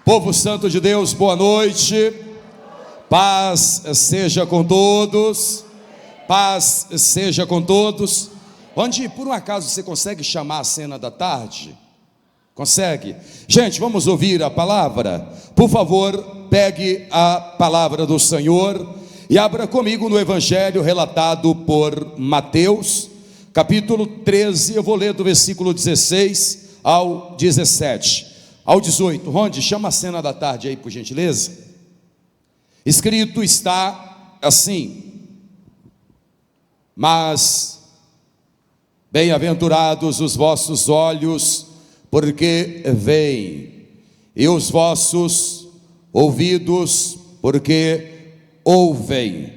Povo santo de Deus, boa noite. Paz seja com todos. Paz seja com todos. Onde por um acaso você consegue chamar a cena da tarde? Consegue? Gente, vamos ouvir a palavra? Por favor, pegue a palavra do Senhor e abra comigo no Evangelho relatado por Mateus, capítulo 13. Eu vou ler do versículo 16 ao 17. Ao 18, Ronde, chama a cena da tarde aí, por gentileza. Escrito está assim: mas bem-aventurados os vossos olhos, porque veem, e os vossos ouvidos, porque ouvem.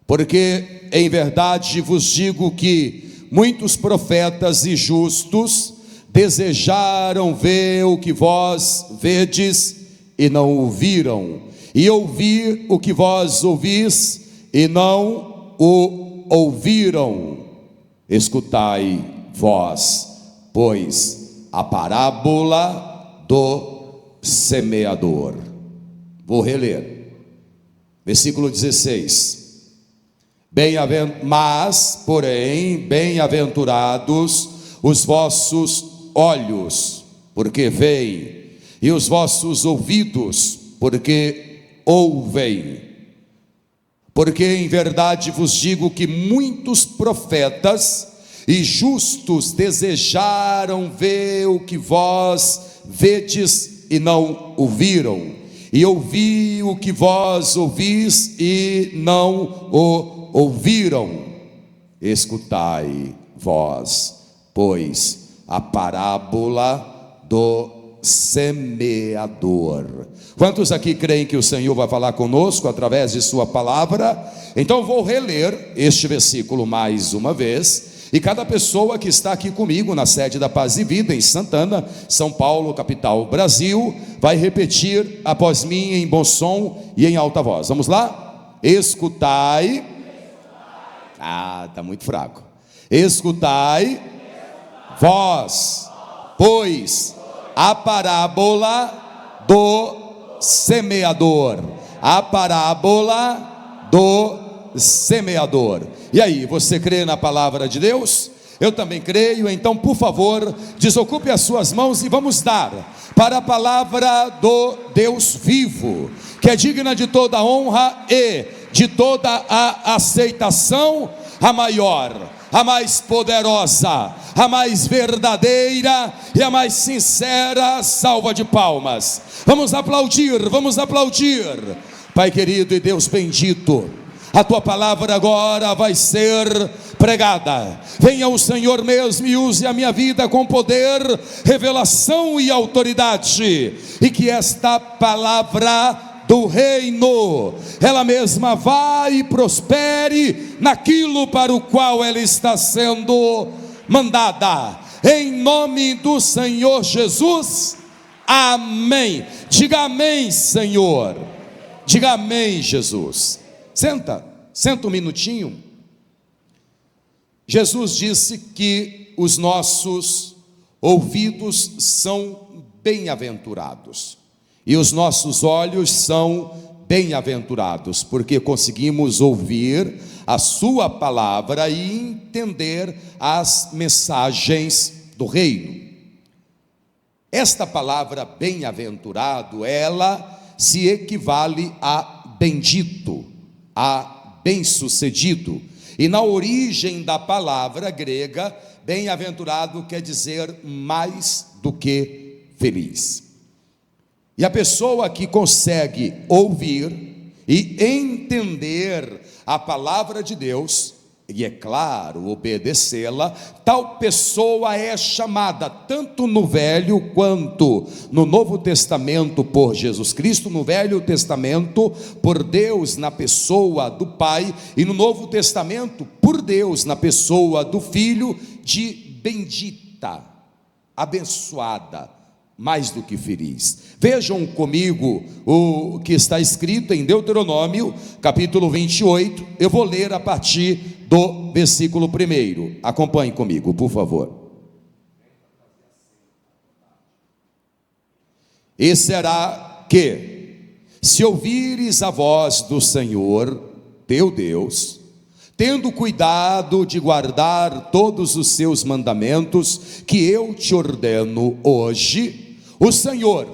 Porque em verdade vos digo que muitos profetas e justos desejaram ver o que vós vedes e não o viram, e ouvir o que vós ouvis e não o ouviram. Escutai vós, pois, a parábola do semeador. Vou reler, versículo 16. Mas, porém, bem-aventurados os vossos olhos, porque veem, e os vossos ouvidos, porque ouvem. Porque em verdade vos digo que muitos profetas e justos desejaram ver o que vós vedes e não o viram, e ouvir o que vós ouvis e não o ouviram. Escutai vós, pois, a parábola do semeador. Quantos aqui creem que o Senhor vai falar conosco através de sua palavra? Então vou reler este versículo mais uma vez, e cada pessoa que está aqui comigo na sede da Paz e Vida em Santana, São Paulo, capital Brasil, vai repetir após mim em bom som e em alta voz. Vamos lá? Escutai. Está muito fraco. Escutai vós, pois, a parábola do semeador. A parábola do semeador. E aí, você crê na palavra de Deus? Eu também creio. Então, por favor, desocupe as suas mãos e vamos dar para a palavra do Deus vivo, que é digna de toda honra e de toda a aceitação, a maior, a mais poderosa, a mais verdadeira e a mais sincera salva de palmas. Vamos aplaudir, vamos aplaudir. Pai querido e Deus bendito, a tua palavra agora vai ser pregada. Venha o Senhor mesmo e use a minha vida com poder, revelação e autoridade, e que esta palavra do reino, ela mesma vá e prospere naquilo para o qual ela está sendo mandada, em nome do Senhor Jesus, amém. Diga amém, Senhor. Diga amém, Jesus. Senta um minutinho. Jesus disse que os nossos ouvidos são bem-aventurados e os nossos olhos são bem-aventurados, porque conseguimos ouvir a sua palavra e entender as mensagens do reino. Esta palavra bem-aventurado, ela se equivale a bendito, a bem-sucedido. E na origem da palavra grega, bem-aventurado quer dizer mais do que feliz. E a pessoa que consegue ouvir e entender a palavra de Deus, e é claro, obedecê-la, tal pessoa é chamada, tanto no Velho quanto no Novo Testamento, por Jesus Cristo. No Velho Testamento, por Deus na pessoa do Pai, e no Novo Testamento, por Deus na pessoa do Filho, de bendita, abençoada, mais do que feliz. Vejam comigo o que está escrito em Deuteronômio, capítulo 28, eu vou ler a partir do versículo 1. Acompanhe comigo, por favor. E será que, se ouvires a voz do Senhor, teu Deus, tendo cuidado de guardar todos os seus mandamentos, que eu te ordeno hoje, o Senhor,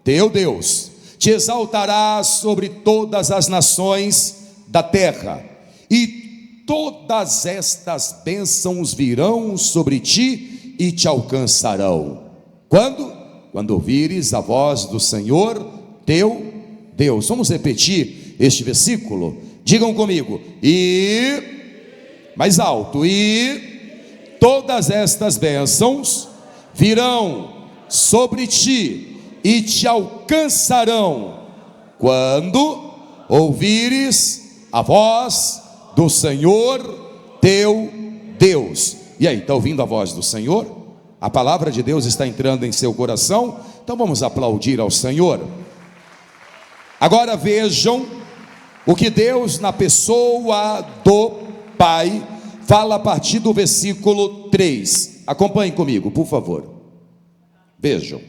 teu Deus, te exaltará sobre todas as nações da terra, e todas estas bênçãos virão sobre ti e te alcançarão. Quando? Quando ouvires a voz do Senhor, teu Deus. Vamos repetir este versículo? Digam comigo: e, mais alto, e todas estas bênçãos virão sobre ti e te alcançarão quando ouvires a voz do Senhor teu Deus. E aí, está ouvindo a voz do Senhor? A palavra de Deus está entrando em seu coração? Então vamos aplaudir ao Senhor. Agora vejam o que Deus, na pessoa do Pai, fala a partir do versículo 3. Acompanhem comigo, por favor. Vejam.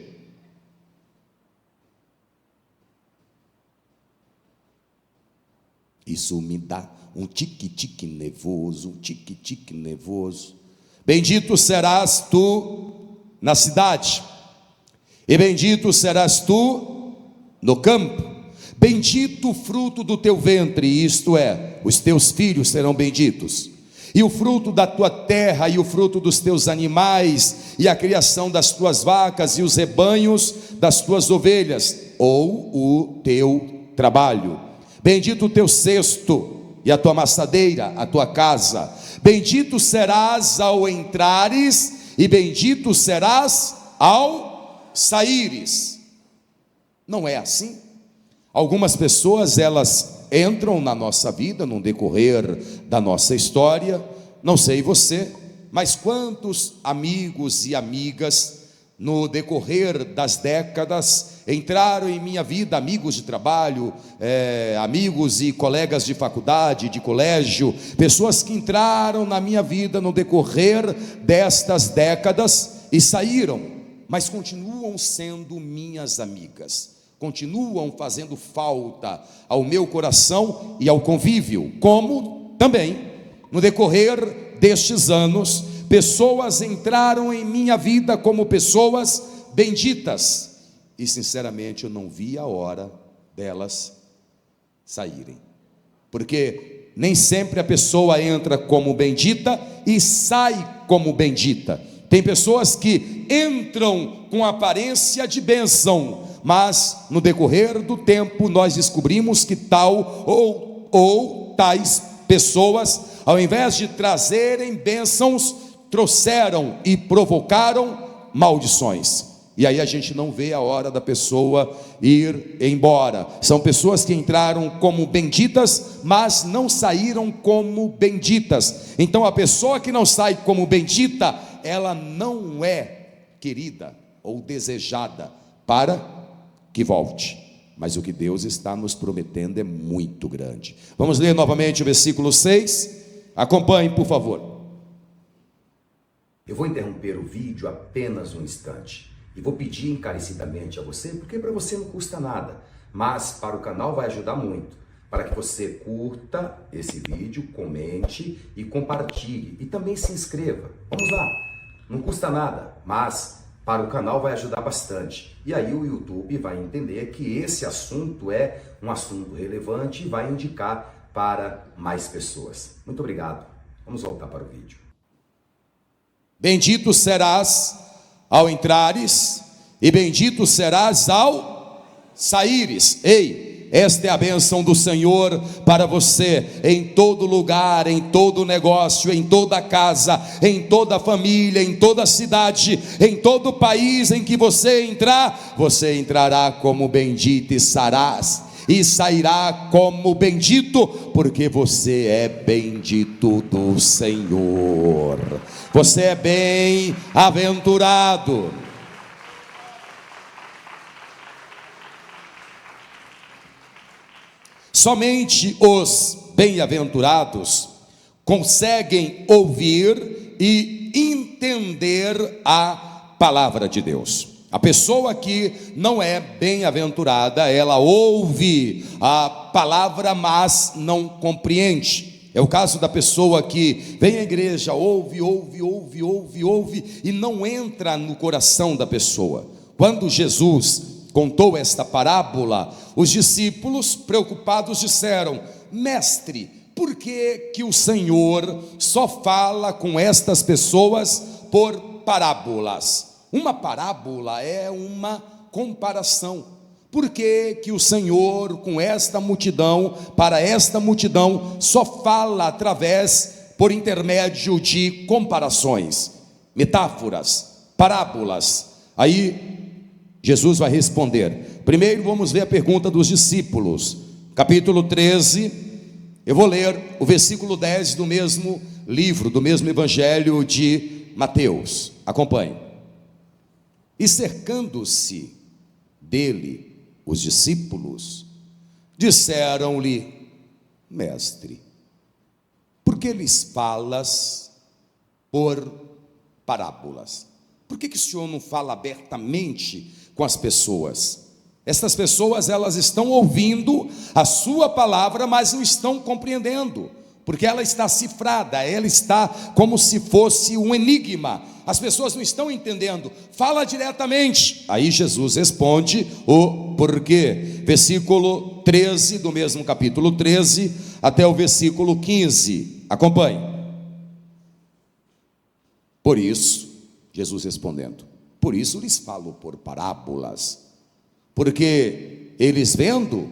Isso me dá um tique-tique nervoso, um tique-tique nervoso. Bendito serás tu na cidade, e bendito serás tu no campo. Bendito o fruto do teu ventre, isto é, os teus filhos serão benditos, e o fruto da tua terra, e o fruto dos teus animais, e a criação das tuas vacas, e os rebanhos das tuas ovelhas, ou o teu trabalho. Bendito o teu cesto, e a tua amassadeira, a tua casa. Bendito serás ao entrares, e bendito serás ao saíres. Não é assim? Algumas pessoas, elas entram na nossa vida, no decorrer da nossa história, não sei você, mas quantos amigos e amigas, no decorrer das décadas, entraram em minha vida, amigos de trabalho, amigos e colegas de faculdade, de colégio, pessoas que entraram na minha vida no decorrer destas décadas e saíram, mas continuam sendo minhas amigas, continuam fazendo falta ao meu coração e ao convívio, como também, no decorrer destes anos, pessoas entraram em minha vida como pessoas benditas, e sinceramente eu não vi a hora delas saírem, porque nem sempre a pessoa entra como bendita e sai como bendita. Tem pessoas que entram com aparência de bênção, mas no decorrer do tempo nós descobrimos que tal ou tais pessoas, ao invés de trazerem bênçãos, trouxeram e provocaram maldições. E aí a gente não vê a hora da pessoa ir embora. São pessoas que entraram como benditas, mas não saíram como benditas. Então a pessoa que não sai como bendita, ela não é querida ou desejada para que volte. Mas o que Deus está nos prometendo é muito grande. Vamos ler novamente o versículo 6. Acompanhe, por favor. Eu vou interromper o vídeo apenas um instante e vou pedir encarecidamente a você, porque para você não custa nada, mas para o canal vai ajudar muito, para que você curta esse vídeo, comente e compartilhe, e também se inscreva. Vamos lá, não custa nada, mas para o canal vai ajudar bastante, e aí o YouTube vai entender que esse assunto é um assunto relevante e vai indicar para mais pessoas. Muito obrigado, vamos voltar para o vídeo. Bendito serás ao entrares, e bendito serás ao saíres. Ei, esta é a bênção do Senhor para você, em todo lugar, em todo negócio, em toda casa, em toda família, em toda cidade, em todo país em que você entrar, você entrará como bendito e sairá como bendito, porque você é bendito do Senhor. Você é bem-aventurado. Somente os bem-aventurados conseguem ouvir e entender a palavra de Deus. A pessoa que não é bem-aventurada, ela ouve a palavra, mas não compreende. É o caso da pessoa que vem à igreja, ouve e não entra no coração da pessoa. Quando Jesus contou esta parábola, os discípulos preocupados disseram: mestre, por que o Senhor só fala com estas pessoas por parábolas? Uma parábola é uma comparação. Por que o Senhor, com esta multidão, para esta multidão, só fala por intermédio de comparações, metáforas, parábolas? Aí Jesus vai responder. Primeiro vamos ver a pergunta dos discípulos, capítulo 13, eu vou ler o versículo 10 do mesmo livro, do mesmo evangelho de Mateus. Acompanhe. E cercando-se dele os discípulos, disseram-lhe: mestre, por que lhes falas por parábolas? Por que o Senhor não fala abertamente com as pessoas? Essas pessoas, elas estão ouvindo a sua palavra, mas não estão compreendendo, porque ela está cifrada, ela está como se fosse um enigma. As pessoas não estão entendendo. Fala diretamente. Aí Jesus responde o porquê. Versículo 13 do mesmo capítulo 13 até o versículo 15. Acompanhe. Por isso, Jesus respondendo: por isso lhes falo por parábolas, porque eles vendo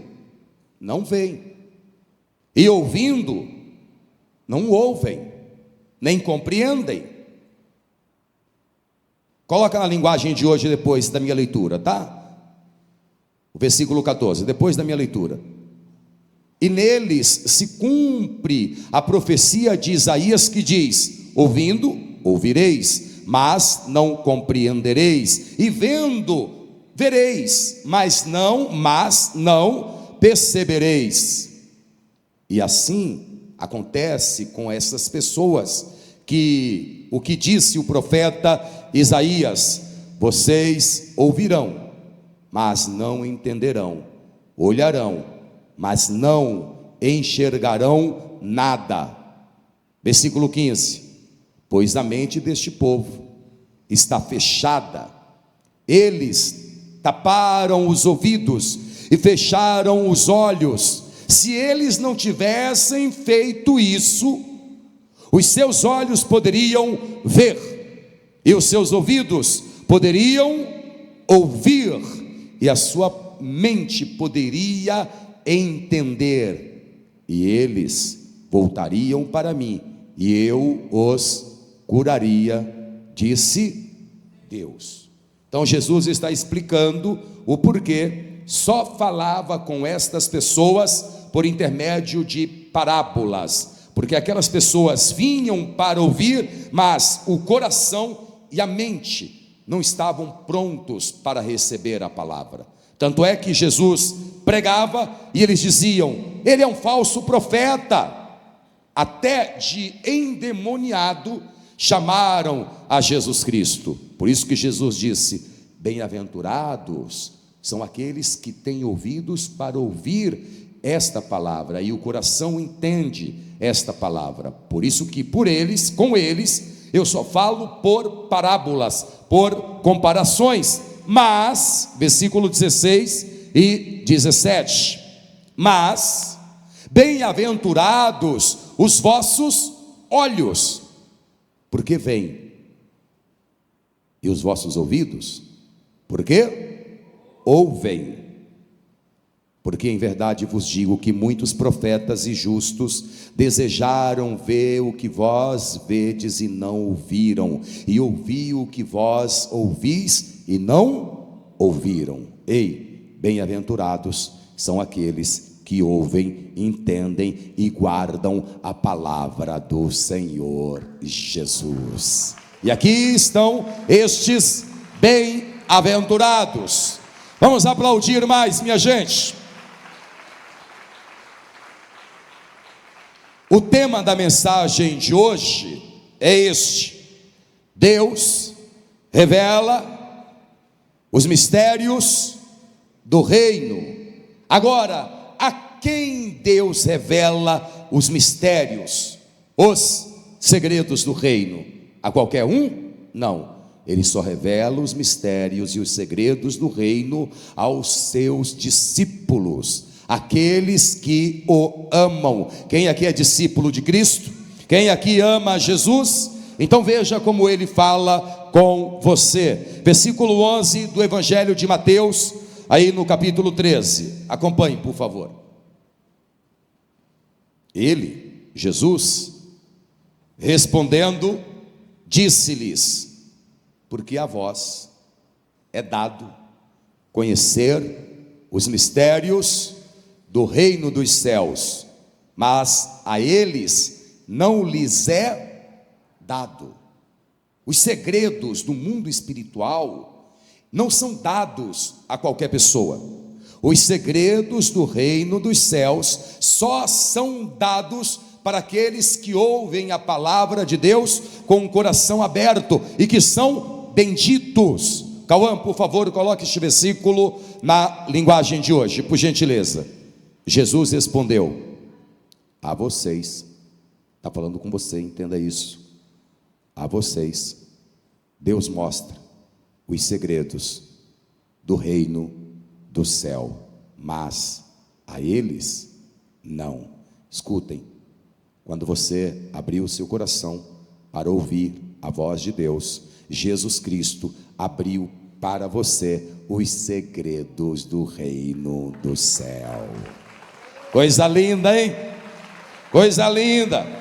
não veem, e ouvindo não ouvem, nem compreendem. Coloca na linguagem de hoje depois da minha leitura, tá? O versículo 14, depois da minha leitura. E neles se cumpre a profecia de Isaías que diz: ouvindo, ouvireis, mas não compreendereis, e vendo, vereis, mas não percebereis. E assim acontece com essas pessoas, que o que disse o profeta Isaías: vocês ouvirão, mas não entenderão, olharão, mas não enxergarão nada. Versículo 15: pois a mente deste povo está fechada, eles taparam os ouvidos e fecharam os olhos. Se eles não tivessem feito isso, os seus olhos poderiam ver, e os seus ouvidos poderiam ouvir, e a sua mente poderia entender, e eles voltariam para mim, e eu os curaria, disse Deus. Então Jesus está explicando o porquê só falava com estas pessoas por intermédio de parábolas, porque aquelas pessoas vinham para ouvir, mas o coração e a mente não estavam prontos para receber a palavra. Tanto é que Jesus pregava e eles diziam: ele é um falso profeta. Até de endemoniado chamaram a Jesus Cristo. Por isso que Jesus disse: bem-aventurados são aqueles que têm ouvidos para ouvir esta palavra, e o coração entende esta palavra. Por isso que com eles eu só falo por parábolas, por comparações. Mas, versículo 16 e 17: mas bem-aventurados os vossos olhos, porque veem, e os vossos ouvidos, porque ouvem. Porque em verdade vos digo que muitos profetas e justos desejaram ver o que vós vedes e não ouviram, e ouvir o que vós ouvis e não ouviram. Ei, bem-aventurados são aqueles que ouvem, entendem e guardam a palavra do Senhor Jesus. E aqui estão estes bem-aventurados. Vamos aplaudir mais, minha gente. O tema da mensagem de hoje é este: Deus revela os mistérios do reino. Agora, a quem Deus revela os mistérios, os segredos do reino? A qualquer um? Não. Ele só revela os mistérios e os segredos do reino aos seus discípulos, aqueles que o amam. Quem aqui é discípulo de Cristo? Quem aqui ama Jesus? Então veja como ele fala com você. Versículo 11 do Evangelho de Mateus, aí no capítulo 13. Acompanhe, por favor. Ele, Jesus, respondendo, disse-lhes: porque a vós é dado conhecer os mistérios do reino dos céus, mas a eles não lhes é dado. Os segredos do mundo espiritual não são dados a qualquer pessoa. Os segredos do reino dos céus só são dados para aqueles que ouvem a palavra de Deus com o coração aberto e que são benditos. Cauã, por favor, coloque este versículo na linguagem de hoje, por gentileza. Jesus respondeu: a vocês, está falando com você, entenda isso, a vocês Deus mostra os segredos do reino do céu, mas a eles não. Escutem, quando você abrir o seu coração para ouvir a voz de Deus, Jesus Cristo abriu para você os segredos do reino do céu. Coisa linda, hein? Coisa linda.